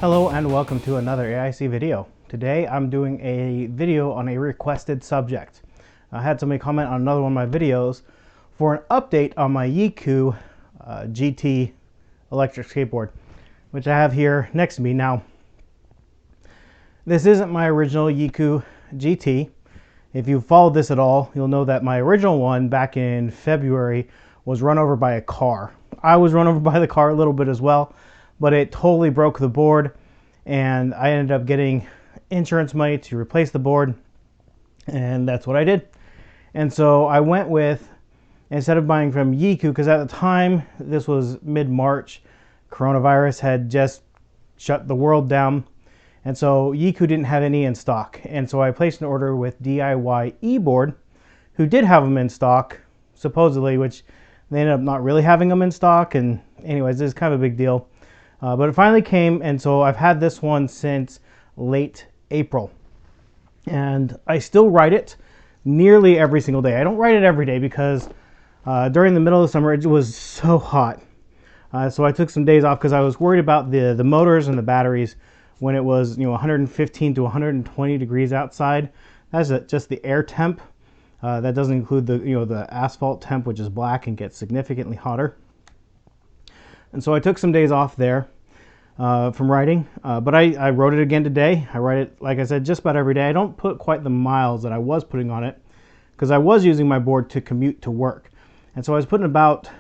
Hello and welcome to another AIC video. Today I'm doing a video on a requested subject. I had somebody comment on another one of my videos for an update on my Yecoo GT electric skateboard, which I have here next to me. Now, this isn't my original Yecoo GT. If you've followed this at all, you'll know that my original one back in February was run over by a car. I was run over by the car a little bit as well, but it totally broke the board, and I ended up getting insurance money to replace the board, and that's what I did. And so I went with, instead of buying from Yecoo, because at the time, this was mid-March, coronavirus had just shut the world down, and so Yecoo didn't have any in stock. And so I placed an order with DIYeBoard, who did have them in stock, supposedly, which they ended up not really having them in stock, and anyways, this is kind of a big deal. But it finally came, and so I've had this one since late April. And I still ride it nearly every single day. I don't ride it every day because during the middle of the summer it was so hot. So I took some days off because I was worried about the motors and the batteries when it was 115 to 120 degrees outside. That's just the air temp. That doesn't include the asphalt temp, which is black and gets significantly hotter. And so I took some days off there from riding, but I rode it again today. I ride it, like I said, just about every day. I don't put quite the miles that I was putting on it because I was using my board to commute to work. And so I was putting about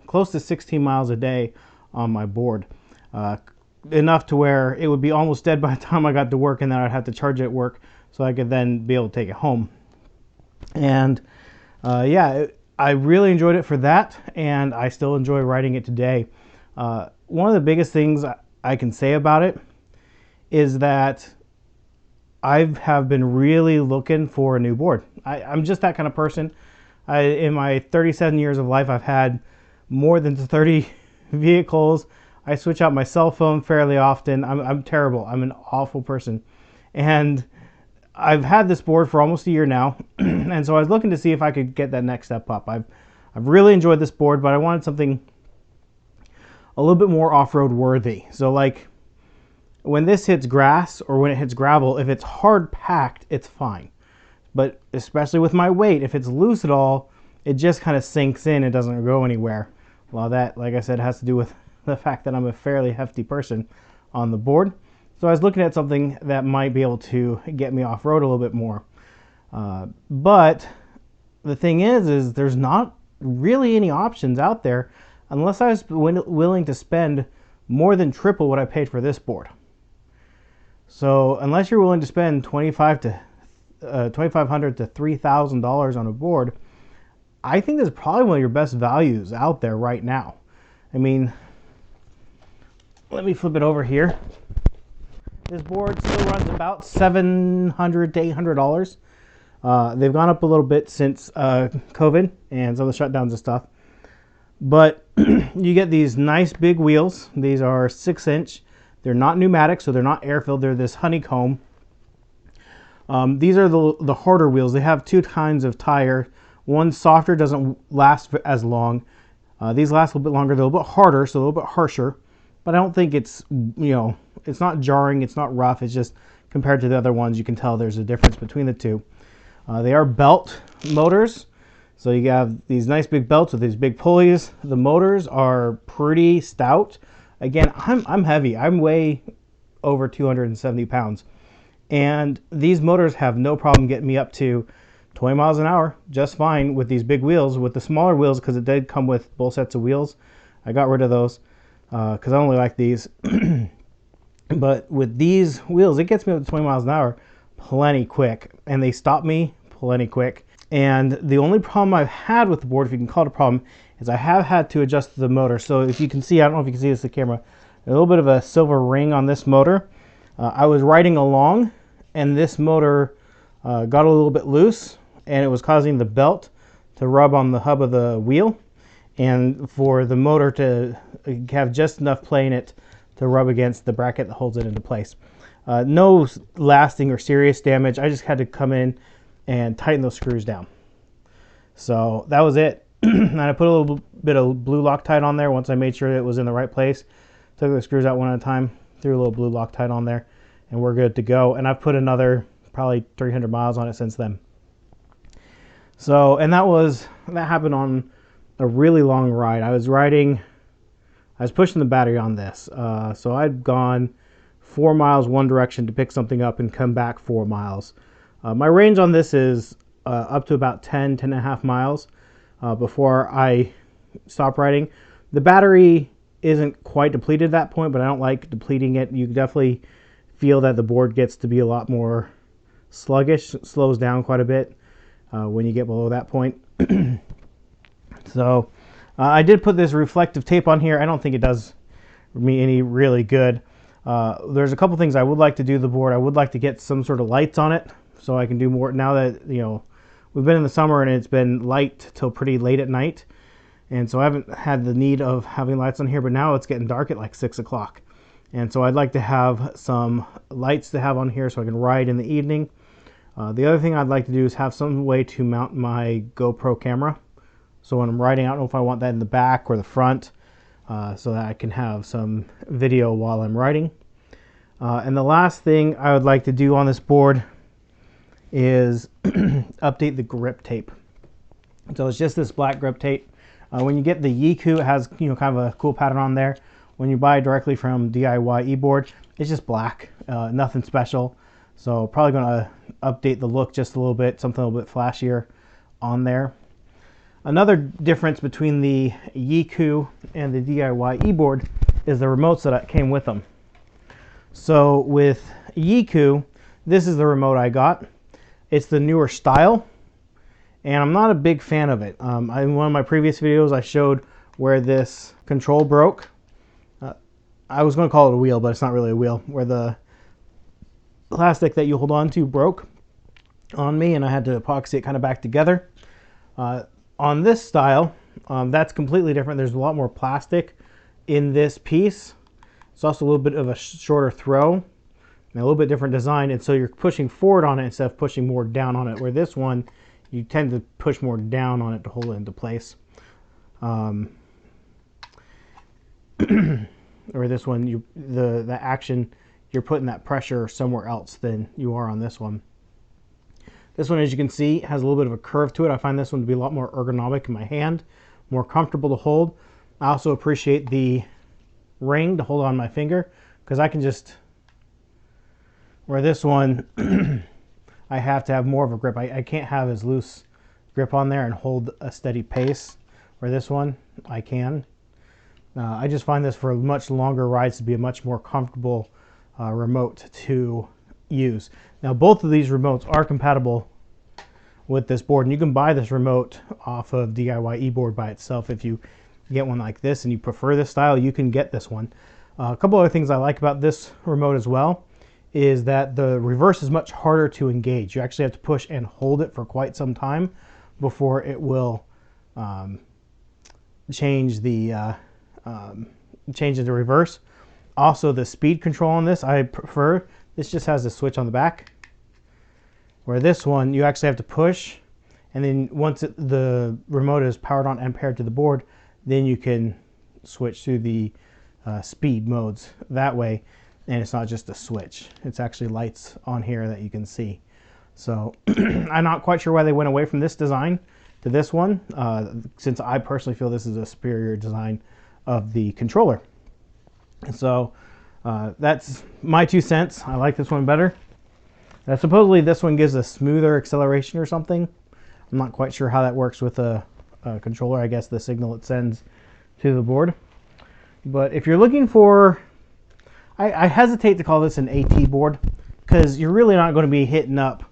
close to 16 miles a day on my board, enough to where it would be almost dead by the time I got to work, and then I'd have to charge it at work so I could then be able to take it home. And yeah, I really enjoyed it for that, and I still enjoy riding it today. One of the biggest things I can say about it is that I have been really looking for a new board. I'm just that kind of person. In my 37 years of life, I've had more than 30 vehicles. I switch out my cell phone fairly often. I'm terrible. I'm an awful person. And I've had this board for almost a year now, and so I was looking to see if I could get that next step up. I've really enjoyed this board, but I wanted something a little bit more off-road worthy. So like when this hits grass or when it hits gravel, if it's hard packed, it's fine. But especially with my weight, if it's loose at all, it just kind of sinks in. It doesn't go anywhere. Well, that, like I said, has to do with the fact that I'm a fairly hefty person on the board. So I was looking at something that might be able to get me off-road a little bit more. But the thing is there's not really any options out there unless I was willing to spend more than triple what I paid for this board. So unless you're willing to spend $2,500 to $3,000 on a board, I think this is probably one of your best values out there right now. I mean, let me flip it over here. This board still runs about $700 to $800. They've gone up a little bit since COVID and some of the shutdowns and stuff. But you get these nice big wheels. These are 6-inch. They're not pneumatic, so they're not air-filled. They're this honeycomb. These are the harder wheels. They have two kinds of tire. One softer, doesn't last as long. These last a little bit longer. They're a little bit harder, so a little bit harsher. But I don't think it's, it's not jarring, it's not rough. It's just compared to the other ones, you can tell there's a difference between the two. They are belt motors. So you have these nice big belts with these big pulleys. The motors are pretty stout. Again, I'm heavy. I'm way over 270 pounds. And these motors have no problem getting me up to 20 miles an hour just fine with these big wheels. With the smaller wheels, because it did come with both sets of wheels, I got rid of those. Because I only like these. But with these wheels, it gets me up to 20 miles an hour plenty quick, and they stop me plenty quick. And the only problem I've had with the board, if you can call it a problem, is I have had to adjust the motor. So if you can see, I don't know if you can see this in the camera, a little bit of a silver ring on this motor. I was riding along, and this motor got a little bit loose, and it was causing the belt to rub on the hub of the wheel, and for the motor to have just enough play in it to rub against the bracket that holds it into place. No lasting or serious damage. I just had to come in and tighten those screws down. So that was it. And I put a little bit of blue Loctite on there once I made sure it was in the right place. Took the screws out one at a time, threw a little blue Loctite on there, and we're good to go. And I've put another probably 300 miles on it since then. So, and that happened on a really long ride. I was pushing the battery on this. So I'd gone 4 miles one direction to pick something up and come back 4 miles. My range on this is up to about 10 and a half miles before I stop riding. The battery isn't quite depleted at that point, but I don't like depleting it. You definitely feel that the board gets to be a lot more sluggish, slows down quite a bit when you get below that point. So I did put this reflective tape on here. I don't think it does me any really good. There's a couple things I would like to do to the board. I would like to get some sort of lights on it so I can do more. Now that, you know, we've been in the summer and it's been light till pretty late at night, and so I haven't had the need of having lights on here, but now it's getting dark at like 6 o'clock. And so I'd like to have some lights to have on here so I can ride in the evening. The other thing I'd like to do is have some way to mount my GoPro camera. So when I'm riding, I don't know if I want that in the back or the front, so that I can have some video while I'm riding. And the last thing I would like to do on this board is update the grip tape. So it's just this black grip tape. When you get the Yecoo, it has, you know, kind of a cool pattern on there. When you buy directly from DIYeBoard, it's just black, nothing special. So probably going to update the look just a little bit, something a little bit flashier on there. Another difference between the Yecoo and the DIYeBoard is the remotes that came with them. So with Yecoo, this is the remote I got. It's the newer style, and I'm not a big fan of it. In one of my previous videos, I showed where this control broke. I was going to call it a wheel, but it's not really a wheel, where the plastic that you hold on to broke on me, and I had to epoxy it kind of back together. On this style, that's completely different. There's a lot more plastic in this piece. It's also a little bit of a shorter throw and a little bit different design, and so you're pushing forward on it instead of pushing more down on it, where this one you tend to push more down on it to hold it into place. Or this one, the action, you're putting that pressure somewhere else than you are on this one. This one, as you can see, has a little bit of a curve to it. I find this one to be a lot more ergonomic in my hand, more comfortable to hold. I also appreciate the ring to hold on my finger, because I can just, where this one, I have to have more of a grip. I can't have as loose grip on there and hold a steady pace, where this one, I can. I just find this for much longer rides to be a much more comfortable remote to use. Now, both of these remotes are compatible with this board, and you can buy this remote off of DIYeBoard by itself. If you get one like this and you prefer this style, you can get this one. A couple other things I like about this remote as well is that the reverse is much harder to engage. You actually have to push and hold it for quite some time before it will change the reverse. Also, the speed control on this, I prefer. This just has a switch on the back, where this one you actually have to push, and then once the remote is powered on and paired to the board, then you can switch to the speed modes that way, and it's not just a switch. It's actually lights on here that you can see. So I'm not quite sure why they went away from this design to this one, since I personally feel this is a superior design of the controller. So that's my 2 cents. I like this one better. Supposedly this one gives a smoother acceleration or something. I'm not quite sure how that works with a controller. I guess the signal it sends to the board. But if you're looking for, I hesitate to call this an AT board, because you're really not going to be hitting up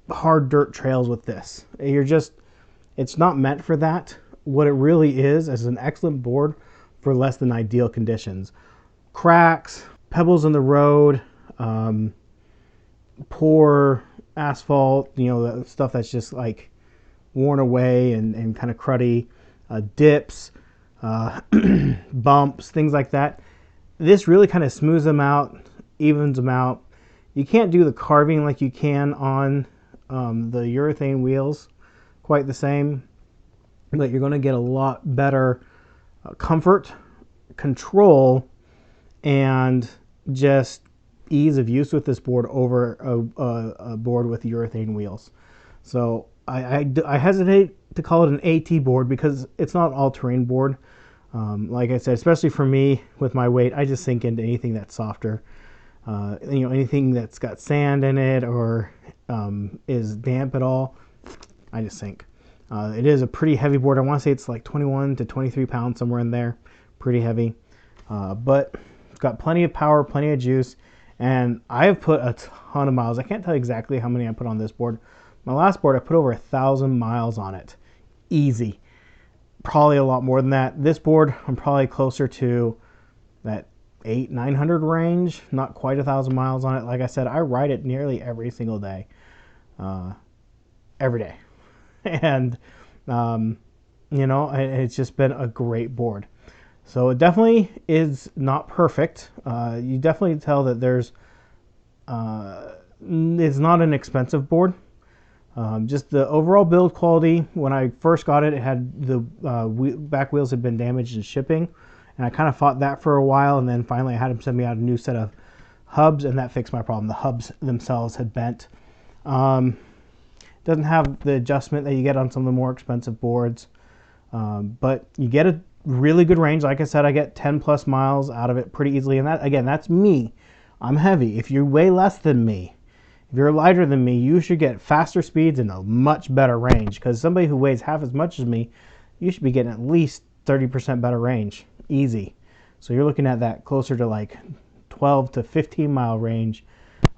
hard dirt trails with this. It's not meant for that. What it really is an excellent board for less than ideal conditions. Cracks, pebbles in the road, poor asphalt, you know, the stuff that's just like worn away and kind of cruddy, dips, bumps, things like that. This really kind of smooths them out, evens them out. You can't do the carving like you can on the urethane wheels quite the same, but you're going to get a lot better comfort, control, and just ease of use with this board over a board with urethane wheels. So I hesitate to call it an AT board because it's not an all-terrain board. Like I said, especially for me with my weight, I just sink into anything that's softer. Anything that's got sand in it or is damp at all, I just sink. It is a pretty heavy board. I want to say it's like 21 to 23 pounds, somewhere in there. Pretty heavy. But it's got plenty of power, plenty of juice, and I've put a ton of miles. I can't tell you exactly how many I put on this board. My last board, I put over 1,000 miles on it. Easy. Probably a lot more than that. This board, I'm probably closer to that 800-900 range. Not quite 1,000 miles on it. Like I said, I ride it nearly every single day. Every day. And, it's just been a great board. So it definitely is not perfect. You definitely tell that there's, it's not an expensive board. Just the overall build quality, when I first got it, it had the back wheels had been damaged in shipping, and I kind of fought that for a while, and then finally I had them send me out a new set of hubs, and that fixed my problem. The hubs themselves had bent. Doesn't have the adjustment that you get on some of the more expensive boards, but you get a really good range. Like I said, I get 10 plus miles out of it pretty easily, and that, again, that's me. I'm heavy. If you're way less than me, if you're lighter than me, you should get faster speeds and a much better range, because somebody who weighs half as much as me, you should be getting at least 30% better range. Easy. So you're looking at that closer to like 12 to 15 mile range.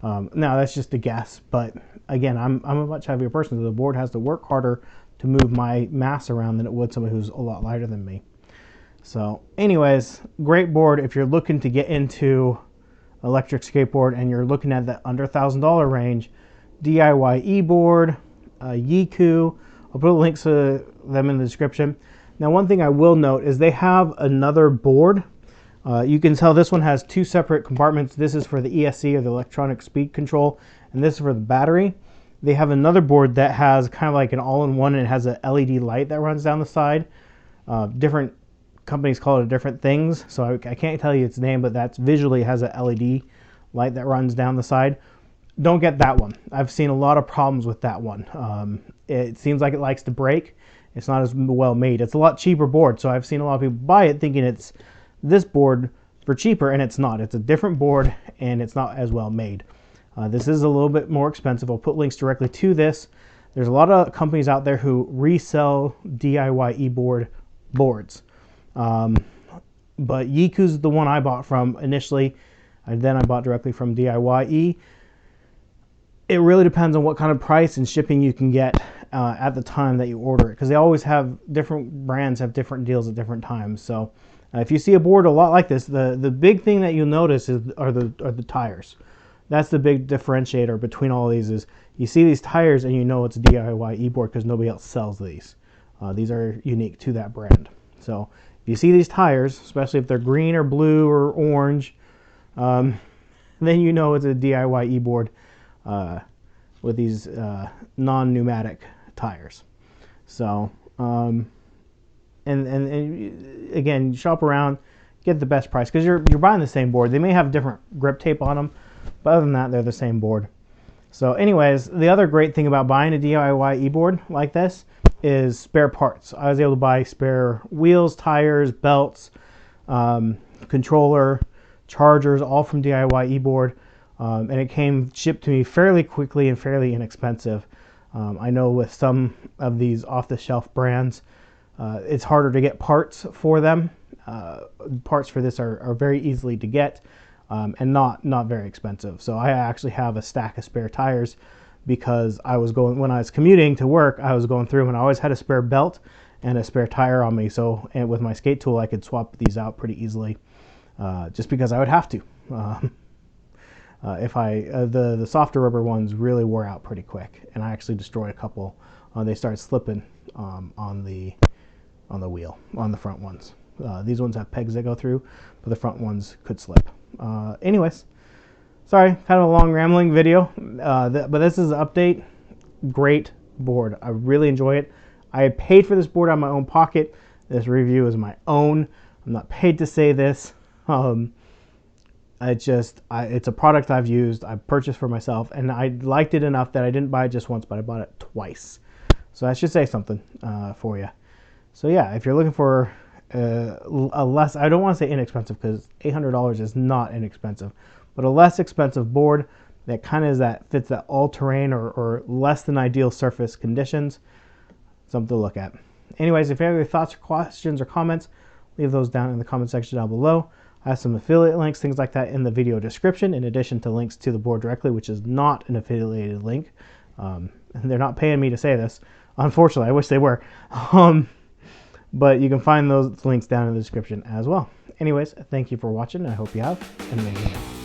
Now that's just a guess, but again, I'm a much heavier person, so the board has to work harder to move my mass around than it would somebody who's a lot lighter than me. So anyways, great board if you're looking to get into electric skateboard and you're looking at that under $1,000 range. DIYeBoard, Yecoo. I'll put links to them in the description. Now, one thing I will note is they have another board. You can tell this one has two separate compartments. This is for the ESC, or the electronic speed control, and this is for the battery. They have another board that has kind of like an all-in-one, and it has a LED light that runs down the side. Different companies call it different things, so I can't tell you its name, but that's visually has a LED light that runs down the side. Don't get that one. I've seen a lot of problems with that one. It seems like it likes to break. It's not as well made. It's a lot cheaper board, so I've seen a lot of people buy it thinking it's this board for cheaper, and it's not. It's a different board, and it's not as well made. This is a little bit more expensive. I'll put links directly to this. There's a lot of companies out there who resell DIYeBoard boards. But Yecoo's the one I bought from initially, and then I bought directly from DIYe. It really depends on what kind of price and shipping you can get at the time that you order it, because they always have different brands have different deals at different times. So if you see a board a lot like this, the big thing that you'll notice are the tires. That's the big differentiator between all of these. Is you see these tires and you know it's a DIYeBoard because nobody else sells these. These are unique to that brand. So if you see these tires, especially if they're green or blue or orange, then you know it's a DIYeBoard with these non-pneumatic tires. So, and again, shop around, get the best price, because you're buying the same board. They may have different grip tape on them, but other than that, they're the same board. So anyways, the other great thing about buying a DIYeBoard like this is spare parts. I was able to buy spare wheels, tires, belts, controller, chargers, all from DIYeBoard, and it came shipped to me fairly quickly and fairly inexpensive. I know with some of these off-the-shelf brands, it's harder to get parts for them. Parts for this are very easily to get, and not very expensive. So I actually have a stack of spare tires, because when I was commuting to work, I was going through and I always had a spare belt and a spare tire on me. So, and with my skate tool, I could swap these out pretty easily, just because I would have to. If the softer rubber ones really wore out pretty quick, and I actually destroyed a couple. They started slipping on the wheel, on the front ones. These ones have pegs that go through, but the front ones could slip. Anyways, sorry, kind of a long rambling video, but this is an update. Great board. I really enjoy it. I paid for this board out of my own pocket. This review is my own. I'm not paid to say this. It's a product I've used, I've purchased for myself, and I liked it enough that I didn't buy it just once, but I bought it twice. So that should say something for you. So yeah, if you're looking for a less, I don't want to say inexpensive because $800 is not inexpensive, but a less expensive board that kind of fits that all-terrain or less than ideal surface conditions, something to look at. Anyways, if you have any thoughts or questions or comments, leave those down in the comment section down below. I have some affiliate links, things like that in the video description, in addition to links to the board directly, which is not an affiliated link. And they're not paying me to say this. Unfortunately, I wish they were. But you can find those links down in the description as well. Anyways, thank you for watching. I hope you have an amazing day.